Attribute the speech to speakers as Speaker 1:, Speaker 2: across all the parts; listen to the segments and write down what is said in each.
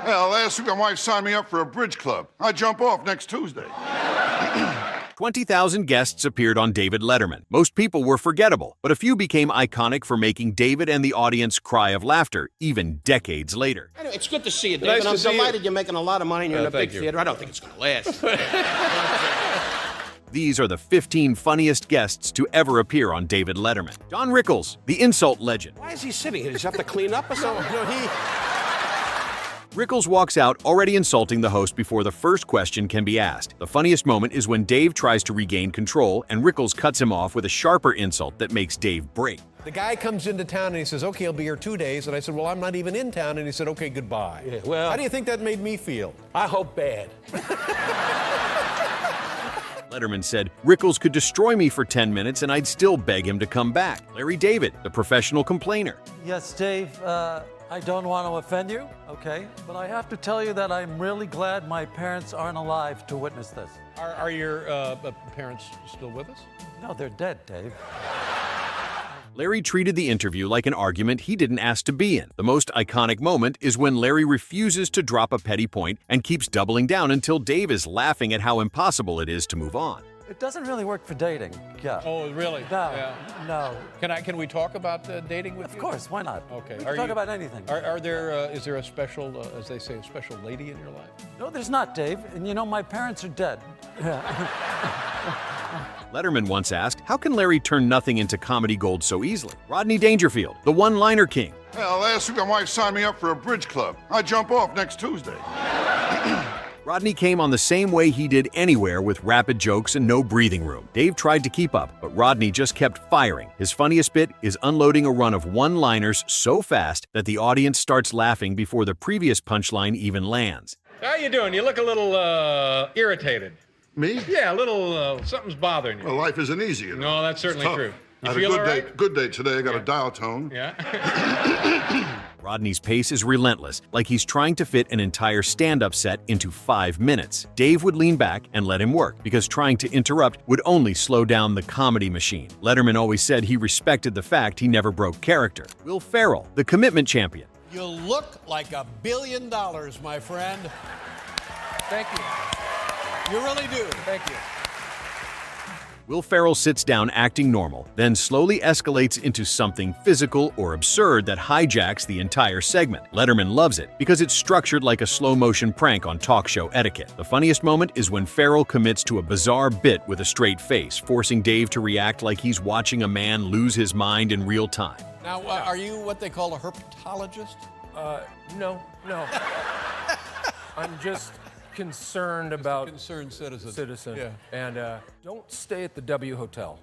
Speaker 1: Hell, last week my wife signed me up for a bridge club. I jump off next Tuesday.
Speaker 2: 20,000 guests appeared on David Letterman. Most people were forgettable, but a few became iconic for making David and the audience cry of laughter, even decades later.
Speaker 3: Anyway, it's good to see you, David. I'm delighted you're making a lot of money and you're in a big theater. I don't think it's going to last.
Speaker 2: These are the 15 funniest guests to ever appear on David Letterman. John Rickles, the insult legend.
Speaker 3: Why is he sitting here? Does he have to clean up or something?
Speaker 2: Rickles walks out already insulting the host before the first question can be asked. The funniest moment is when Dave tries to regain control and Rickles cuts him off with a sharper insult that makes Dave break.
Speaker 4: The guy comes into town and he says, okay, I'll be here 2 days. And I said, well, I'm not even in town. And he said, okay, goodbye.
Speaker 3: Yeah, well,
Speaker 4: how do you think that made me feel?
Speaker 3: I hope bad.
Speaker 2: Letterman said, Rickles could destroy me for 10 minutes and I'd still beg him to come back. Larry David, the professional complainer.
Speaker 5: Yes, Dave, I don't want to offend you, okay? But I have to tell you that I'm really glad my parents aren't alive to witness this.
Speaker 4: Are your parents still with us?
Speaker 5: No, they're dead, Dave.
Speaker 2: Larry treated the interview like an argument he didn't ask to be in. The most iconic moment is when Larry refuses to drop a petty point and keeps doubling down until Dave is laughing at how impossible it is to move on.
Speaker 5: It doesn't really work for dating. Yeah.
Speaker 4: Oh, really?
Speaker 5: No,
Speaker 4: Yeah.
Speaker 5: no.
Speaker 4: Can we talk about dating with you?
Speaker 5: Of course, why not?
Speaker 4: Okay.
Speaker 5: We can talk about anything.
Speaker 4: Is there a special, as they say, a special lady in your life?
Speaker 5: No, there's not, Dave. And you know, my parents are dead.
Speaker 2: Letterman once asked, how can Larry turn nothing into comedy gold so easily? Rodney Dangerfield, the one-liner king.
Speaker 1: Hell, last week my wife signed me up for a bridge club. I jump off next Tuesday.
Speaker 2: Rodney came on the same way he did anywhere with rapid jokes and no breathing room. Dave tried to keep up, but Rodney just kept firing. His funniest bit is unloading a run of one-liners so fast that the audience starts laughing before the previous punchline even lands.
Speaker 6: How you doing? You look a little irritated.
Speaker 1: Me?
Speaker 6: Yeah, a little something's bothering you.
Speaker 1: Well, life isn't easy, you know.
Speaker 6: No, that's certainly true. You
Speaker 1: I had
Speaker 6: feel
Speaker 1: a
Speaker 6: all right?
Speaker 1: good day today. I got a dial tone.
Speaker 6: Yeah.
Speaker 2: Rodney's pace is relentless, like he's trying to fit an entire stand-up set into 5 minutes. Dave would lean back and let him work, because trying to interrupt would only slow down the comedy machine. Letterman always said he respected the fact he never broke character. Will Ferrell, the commitment champion.
Speaker 7: You look like $1 billion, my friend.
Speaker 6: Thank you.
Speaker 7: You really do.
Speaker 6: Thank you.
Speaker 2: Will Ferrell sits down acting normal, then slowly escalates into something physical or absurd that hijacks the entire segment. Letterman loves it because it's structured like a slow-motion prank on talk show etiquette. The funniest moment is when Ferrell commits to a bizarre bit with a straight face, forcing Dave to react like he's watching a man lose his mind in real time.
Speaker 7: Now, are you what they call a herpetologist?
Speaker 8: No. I'm just concerned about
Speaker 7: Concerned citizen.
Speaker 8: citizen.
Speaker 7: Yeah.
Speaker 8: And don't stay at the W Hotel.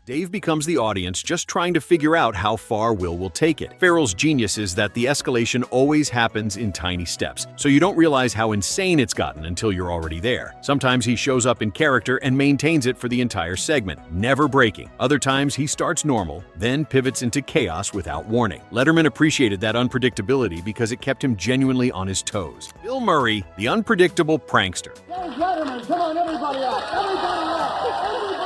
Speaker 2: Dave becomes the audience just trying to figure out how far Will take it. Ferrell's genius is that the escalation always happens in tiny steps, so you don't realize how insane it's gotten until you're already there. Sometimes he shows up in character and maintains it for the entire segment, never breaking. Other times he starts normal, then pivots into chaos without warning. Letterman appreciated that unpredictability because it kept him genuinely on his toes. Bill Murray, the unpredictable prankster.
Speaker 9: David Letterman, come on, everybody out! Everybody out! Everybody out!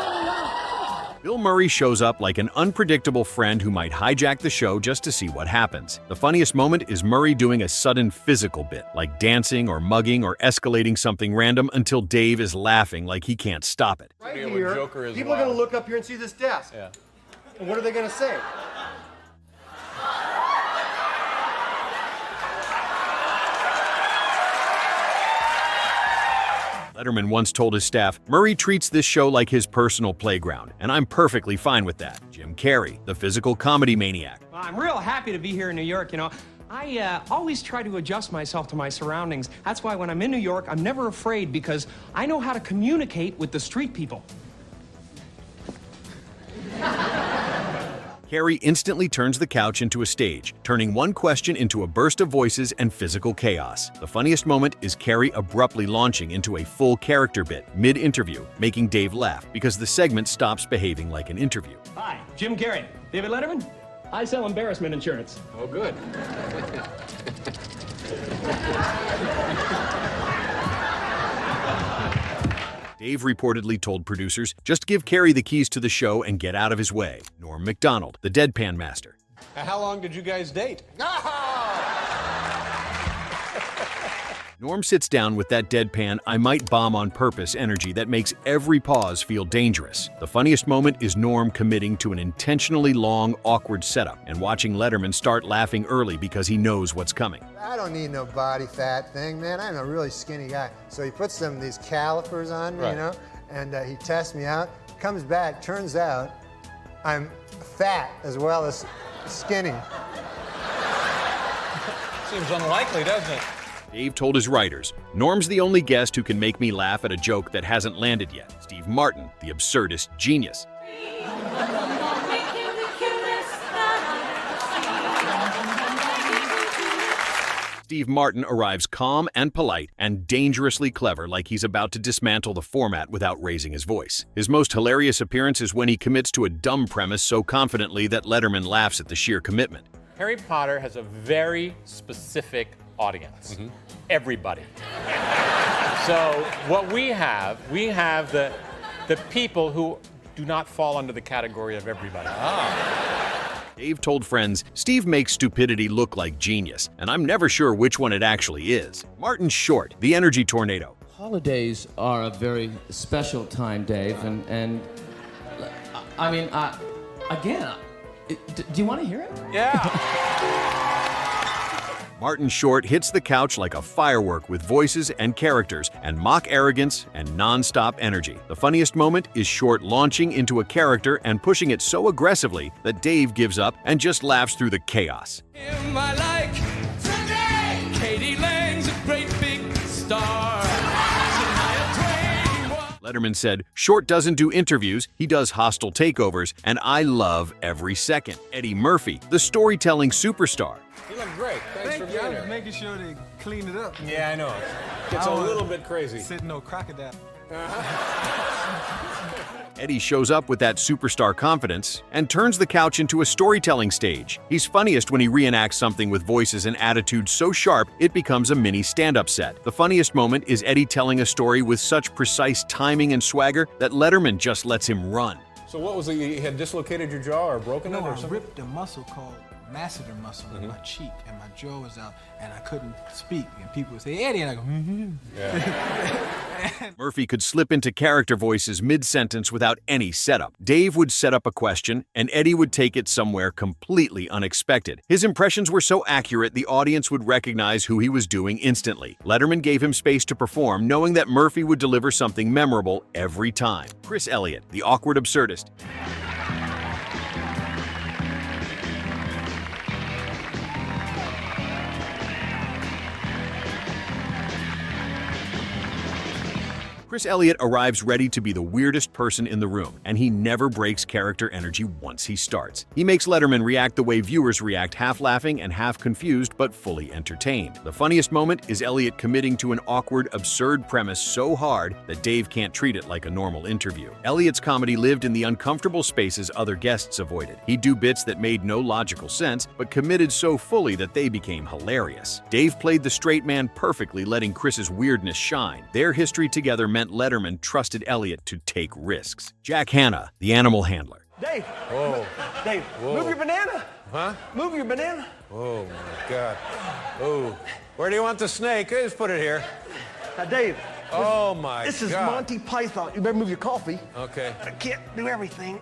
Speaker 2: Bill Murray shows up like an unpredictable friend who might hijack the show just to see what happens. The funniest moment is Murray doing a sudden physical bit, like dancing or mugging or escalating something random until Dave is laughing like he can't stop it.
Speaker 10: Right here, people are going to look up here and see this desk.
Speaker 4: Yeah.
Speaker 10: And what are they going to say?
Speaker 2: Letterman once told his staff, Murray treats this show like his personal playground, and I'm perfectly fine with that. Jim Carrey, the physical comedy maniac.
Speaker 11: Well, I'm real happy to be here in New York, you know. I always try to adjust myself to my surroundings. That's why when I'm in New York, I'm never afraid because I know how to communicate with the street people.
Speaker 2: Carrey instantly turns the couch into a stage, turning one question into a burst of voices and physical chaos. The funniest moment is Carrey abruptly launching into a full character bit mid-interview, making Dave laugh because the segment stops behaving like an interview.
Speaker 11: Hi, Jim Carrey. David Letterman. I sell embarrassment insurance.
Speaker 6: Oh, good.
Speaker 2: Dave reportedly told producers, just give Carrey the keys to the show and get out of his way. Macdonald, the deadpan master.
Speaker 7: How long did you guys date?
Speaker 2: Norm sits down with that deadpan, I might bomb on purpose energy that makes every pause feel dangerous. The funniest moment is Norm committing to an intentionally long, awkward setup and watching Letterman start laughing early because he knows what's coming.
Speaker 12: I don't need no body fat thing, man. I'm a really skinny guy. So he puts some of these calipers on me, you know, and he tests me out. Comes back, turns out I'm fat as well as skinny.
Speaker 6: Seems unlikely, doesn't it?
Speaker 2: Dave told his writers, Norm's the only guest who can make me laugh at a joke that hasn't landed yet. Steve Martin, the absurdist genius. Steve Martin arrives calm and polite and dangerously clever, like he's about to dismantle the format without raising his voice. His most hilarious appearance is when he commits to a dumb premise so confidently that Letterman laughs at the sheer commitment.
Speaker 13: Harry Potter has a very specific audience. Everybody. So what we have the people who do not fall under the category of everybody.
Speaker 2: Dave told friends, Steve makes stupidity look like genius, and I'm never sure which one it actually is. Martin Short, the energy tornado.
Speaker 14: Holidays are a very special time, Dave, and I mean, again, do you want to hear it?
Speaker 13: Yeah.
Speaker 2: Martin Short hits the couch like a firework with voices and characters and mock arrogance and non-stop energy. The funniest moment is Short launching into a character and pushing it so aggressively that Dave gives up and just laughs through the chaos. Letterman said, Short doesn't do interviews, he does hostile takeovers, and I love every second. Eddie Murphy, the storytelling superstar.
Speaker 6: You look great. Thanks for being here.
Speaker 15: Making sure they clean it up.
Speaker 6: Yeah, I know. It's a little bit crazy.
Speaker 15: Sitting no crocodile.
Speaker 2: Eddie shows up with that superstar confidence and turns the couch into a storytelling stage. He's funniest when he reenacts something with voices and attitudes so sharp it becomes a mini stand-up set. The funniest moment is Eddie telling a story with such precise timing and swagger that Letterman just lets him run.
Speaker 6: So what was it? You had dislocated your jaw or broken it or something?
Speaker 15: I ripped a muscle called masseter muscle in my cheek, and my jaw was out, and I couldn't speak. And people would say, Eddie, and I go,
Speaker 2: Yeah. Murphy could slip into character voices mid-sentence without any setup. Dave would set up a question, and Eddie would take it somewhere completely unexpected. His impressions were so accurate the audience would recognize who he was doing instantly. Letterman gave him space to perform, knowing that Murphy would deliver something memorable every time. Chris Elliott, the awkward absurdist. Chris Elliott arrives ready to be the weirdest person in the room, and he never breaks character energy once he starts. He makes Letterman react the way viewers react, half laughing and half confused but fully entertained. The funniest moment is Elliott committing to an awkward, absurd premise so hard that Dave can't treat it like a normal interview. Elliott's comedy lived in the uncomfortable spaces other guests avoided. He'd do bits that made no logical sense, but committed so fully that they became hilarious. Dave played the straight man perfectly, letting Chris's weirdness shine. Their history together meant Letterman trusted Elliott to take risks. Jack Hanna, the animal handler.
Speaker 10: Dave!
Speaker 6: Whoa.
Speaker 10: Dave,
Speaker 6: Whoa.
Speaker 10: move your banana!
Speaker 6: Huh?
Speaker 10: Move your banana!
Speaker 6: Oh, my God. Oh. Where do you want the snake? Just put it here.
Speaker 10: Dave.
Speaker 6: Oh, my God.
Speaker 10: This is Monty Python. You better move your coffee.
Speaker 6: Okay.
Speaker 10: I can't do everything.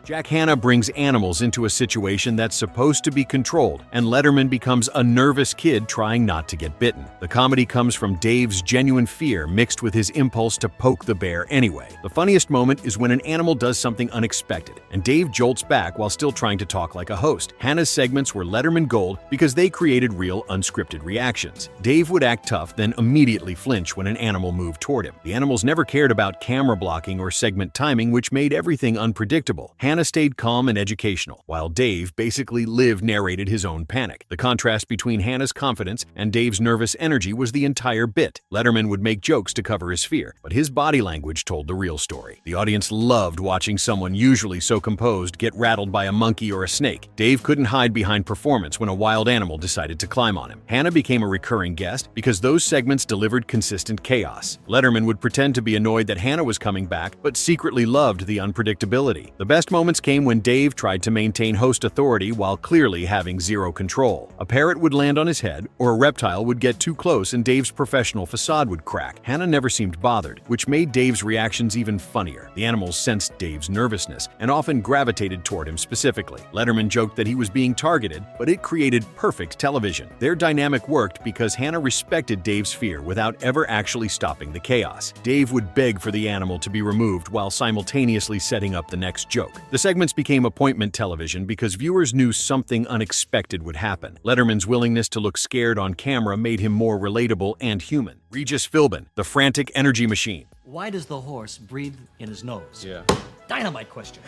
Speaker 2: Jack Hanna brings animals into a situation that's supposed to be controlled, and Letterman becomes a nervous kid trying not to get bitten. The comedy comes from Dave's genuine fear mixed with his impulse to poke the bear anyway. The funniest moment is when an animal does something unexpected, and Dave jolts back while still trying to talk like a host. Hanna's segments were Letterman gold because they created real, unscripted reactions. Dave would act tough, then immediately flinch when an animal moved toward him. The animals never cared about camera blocking or segment timing, which made everything unpredictable. Hanna stayed calm and educational, while Dave basically narrated his own panic. The contrast between Hanna's confidence and Dave's nervous energy was the entire bit. Letterman would make jokes to cover his fear, but his body language told the real story. The audience loved watching someone usually so composed get rattled by a monkey or a snake. Dave couldn't hide behind performance when a wild animal decided to climb on him. Hanna became a recurring guest because those segments delivered consistent chaos. Letterman would pretend to be annoyed that Hanna was coming back, but secretly loved the unpredictability. The best moment moments came when Dave tried to maintain host authority while clearly having zero control. A parrot would land on his head, or a reptile would get too close and Dave's professional facade would crack. Hanna never seemed bothered, which made Dave's reactions even funnier. The animals sensed Dave's nervousness and often gravitated toward him specifically. Letterman joked that he was being targeted, but it created perfect television. Their dynamic worked because Hanna respected Dave's fear without ever actually stopping the chaos. Dave would beg for the animal to be removed while simultaneously setting up the next joke. The segments became appointment television because viewers knew something unexpected would happen. Letterman's willingness to look scared on camera made him more relatable and human. Regis Philbin, the frantic energy machine.
Speaker 16: Why does the horse breathe in his nose?
Speaker 13: Yeah.
Speaker 16: Dynamite question.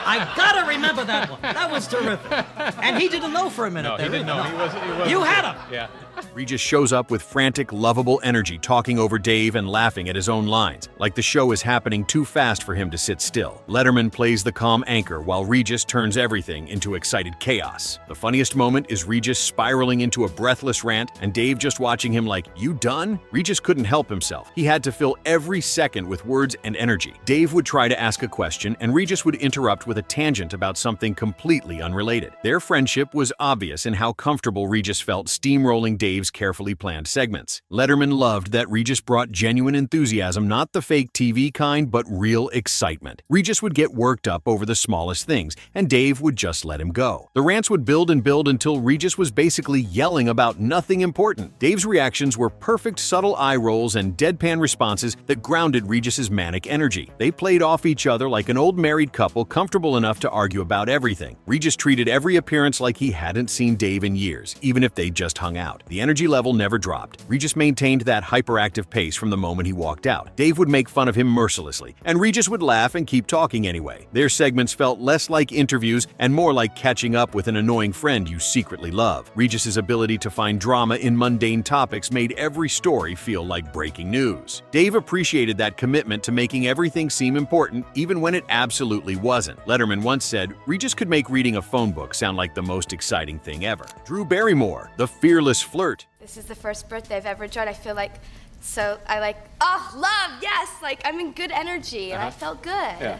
Speaker 16: I gotta remember that one. That was terrific. And he didn't know for a minute.
Speaker 13: No,
Speaker 16: there
Speaker 13: he didn't know.
Speaker 16: No.
Speaker 13: He wasn't
Speaker 16: You had him.
Speaker 13: Yeah.
Speaker 2: Regis shows up with frantic, lovable energy, talking over Dave and laughing at his own lines, like the show is happening too fast for him to sit still. Letterman plays the calm anchor while Regis turns everything into excited chaos. The funniest moment is Regis spiraling into a breathless rant and Dave just watching him like, "You done?" Regis couldn't help himself. He had to fill every second with words and energy. Dave would try to ask a question and Regis would interrupt with a tangent about something completely unrelated. Their friendship was obvious in how comfortable Regis felt steamrolling Dave's carefully planned segments. Letterman loved that Regis brought genuine enthusiasm, not the fake TV kind, but real excitement. Regis would get worked up over the smallest things, and Dave would just let him go. The rants would build and build until Regis was basically yelling about nothing important. Dave's reactions were perfect subtle eye rolls and deadpan responses that grounded Regis's manic energy. They played off each other like an old married couple comfortable enough to argue about everything. Regis treated every appearance like he hadn't seen Dave in years, even if they just hung out. The energy level never dropped. Regis maintained that hyperactive pace from the moment he walked out. Dave would make fun of him mercilessly, and Regis would laugh and keep talking anyway. Their segments felt less like interviews and more like catching up with an annoying friend you secretly love. Regis's ability to find drama in mundane topics made every story feel like breaking news. Dave appreciated that commitment to making everything seem important, even when it absolutely wasn't. Letterman once said, Regis could make reading a phone book sound like the most exciting thing ever. Drew Barrymore, the fearless flirt.
Speaker 17: This is the first birthday I've ever enjoyed. I feel like, oh, love, yes, like I'm in good energy, and I felt good.
Speaker 13: Yeah.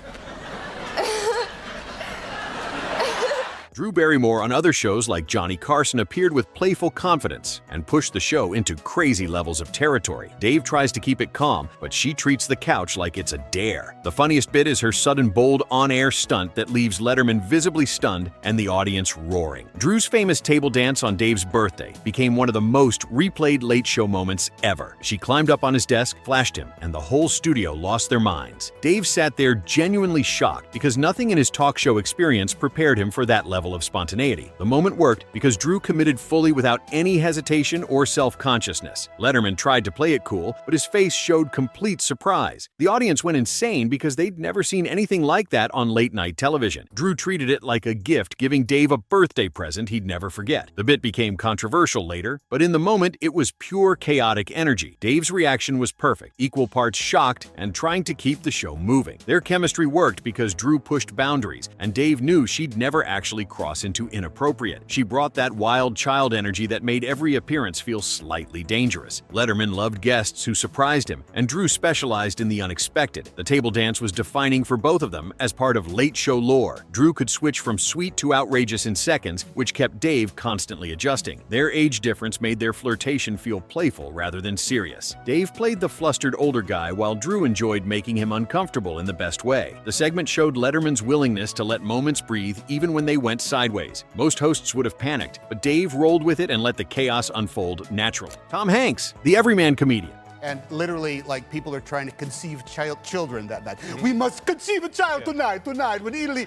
Speaker 2: Drew Barrymore on other shows like Johnny Carson appeared with playful confidence and pushed the show into crazy levels of territory. Dave tries to keep it calm, but she treats the couch like it's a dare. The funniest bit is her sudden bold on-air stunt that leaves Letterman visibly stunned and the audience roaring. Drew's famous table dance on Dave's birthday became one of the most replayed late show moments ever. She climbed up on his desk, flashed him, and the whole studio lost their minds. Dave sat there genuinely shocked because nothing in his talk show experience prepared him for that level of spontaneity. The moment worked because Drew committed fully without any hesitation or self-consciousness. Letterman tried to play it cool, but his face showed complete surprise. The audience went insane because they'd never seen anything like that on late-night television. Drew treated it like a gift, giving Dave a birthday present he'd never forget. The bit became controversial later, but in the moment it was pure chaotic energy. Dave's reaction was perfect, equal parts shocked and trying to keep the show moving. Their chemistry worked because Drew pushed boundaries, and Dave knew she'd never actually cross into inappropriate. She brought that wild child energy that made every appearance feel slightly dangerous. Letterman loved guests who surprised him, and Drew specialized in the unexpected. The table dance was defining for both of them as part of late show lore. Drew could switch from sweet to outrageous in seconds, which kept Dave constantly adjusting. Their age difference made their flirtation feel playful rather than serious. Dave played the flustered older guy while Drew enjoyed making him uncomfortable in the best way. The segment showed Letterman's willingness to let moments breathe even when they went sideways. Most hosts would have panicked, but Dave rolled with it and let the chaos unfold naturally. Tom Hanks, the everyman comedian.
Speaker 18: And literally, like, people are trying to conceive children that night. We must conceive a child tonight. When Italy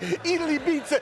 Speaker 18: beats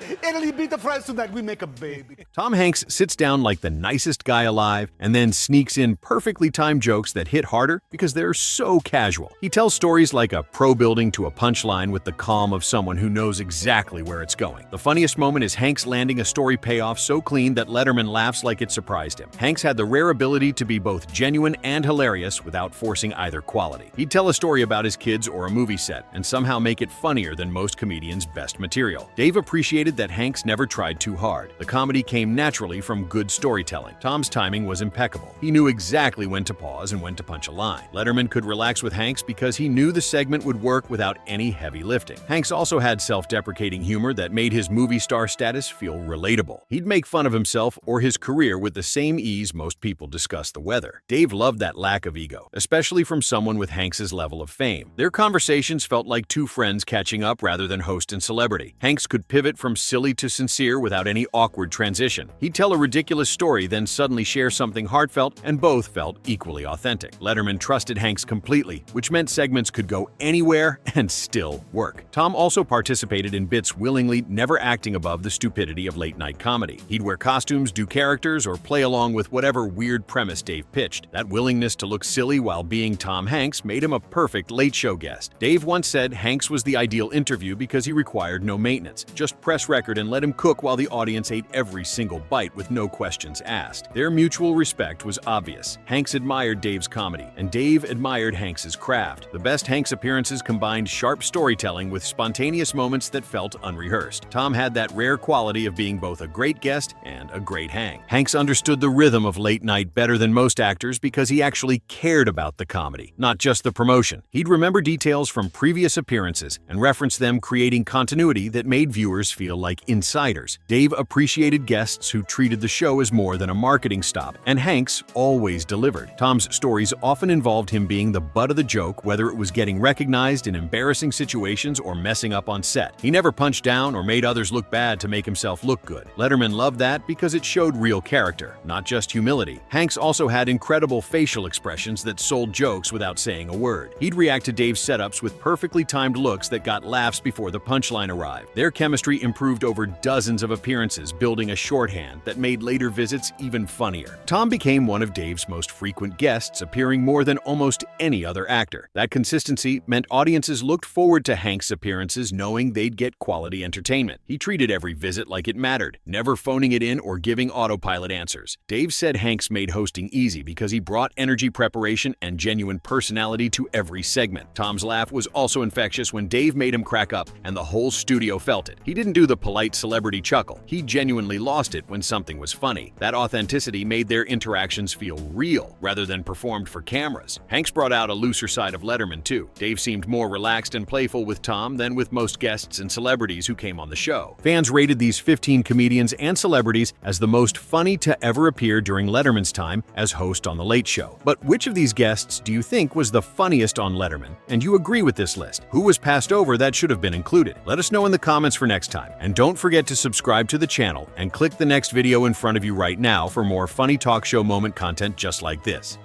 Speaker 18: France tonight, we make a baby.
Speaker 2: Tom Hanks sits down like the nicest guy alive and then sneaks in perfectly timed jokes that hit harder because they're so casual. He tells stories like a pro building to a punchline with the calm of someone who knows exactly where it's going. The funniest moment is Hanks landing a story payoff so clean that Letterman laughs like it surprised him. Hanks had the rare ability to be both genuine and hilarious without forcing reinforcing either quality. He'd tell a story about his kids or a movie set and somehow make it funnier than most comedians' best material. Dave appreciated that Hanks never tried too hard. The comedy came naturally from good storytelling. Tom's timing was impeccable. He knew exactly when to pause and when to punch a line. Letterman could relax with Hanks because he knew the segment would work without any heavy lifting. Hanks also had self-deprecating humor that made his movie star status feel relatable. He'd make fun of himself or his career with the same ease most people discuss the weather. Dave loved that lack of ego, especially from someone with Hanks's level of fame. Their conversations felt like two friends catching up rather than host and celebrity. Hanks could pivot from silly to sincere without any awkward transition. He'd tell a ridiculous story, then suddenly share something heartfelt, and both felt equally authentic. Letterman trusted Hanks completely, which meant segments could go anywhere and still work. Tom also participated in bits willingly, never acting above the stupidity of late-night comedy. He'd wear costumes, do characters, or play along with whatever weird premise Dave pitched. That willingness to look silly while being Tom Hanks made him a perfect late show guest. Dave once said Hanks was the ideal interview because he required no maintenance. Just press record and let him cook while the audience ate every single bite with no questions asked. Their mutual respect was obvious. Hanks admired Dave's comedy, and Dave admired Hanks's craft. The best Hanks appearances combined sharp storytelling with spontaneous moments that felt unrehearsed. Tom had that rare quality of being both a great guest and a great hang. Hanks understood the rhythm of late night better than most actors because he actually cared about the comedy, not just the promotion. He'd remember details from previous appearances and reference them, creating continuity that made viewers feel like insiders. Dave appreciated guests who treated the show as more than a marketing stop, and Hanks always delivered. Tom's stories often involved him being the butt of the joke, whether it was getting recognized in embarrassing situations or messing up on set. He never punched down or made others look bad to make himself look good. Letterman loved that because it showed real character, not just humility. Hanks also had incredible facial expressions that sold jokes without saying a word. He'd react to Dave's setups with perfectly timed looks that got laughs before the punchline arrived. Their chemistry improved over dozens of appearances, building a shorthand that made later visits even funnier. Tom became one of Dave's most frequent guests, appearing more than almost any other actor. That consistency meant audiences looked forward to Hanks' appearances knowing they'd get quality entertainment. He treated every visit like it mattered, never phoning it in or giving autopilot answers. Dave said Hanks made hosting easy because he brought energy, preparation, and genuine personality to every segment. Tom's laugh was also infectious when Dave made him crack up, and the whole studio felt it. He didn't do the polite celebrity chuckle. He genuinely lost it when something was funny. That authenticity made their interactions feel real rather than performed for cameras. Hanks brought out a looser side of Letterman too. Dave seemed more relaxed and playful with Tom than with most guests and celebrities who came on the show. Fans rated these 15 comedians and celebrities as the most funny to ever appear during Letterman's time as host on The Late Show. But which of these guests do you think was the funniest on Letterman? And you agree with this list? Who was passed over that should have been included? Let us know in the comments for next time. And don't forget to subscribe to the channel and click the next video in front of you right now for more funny talk show moment content just like this.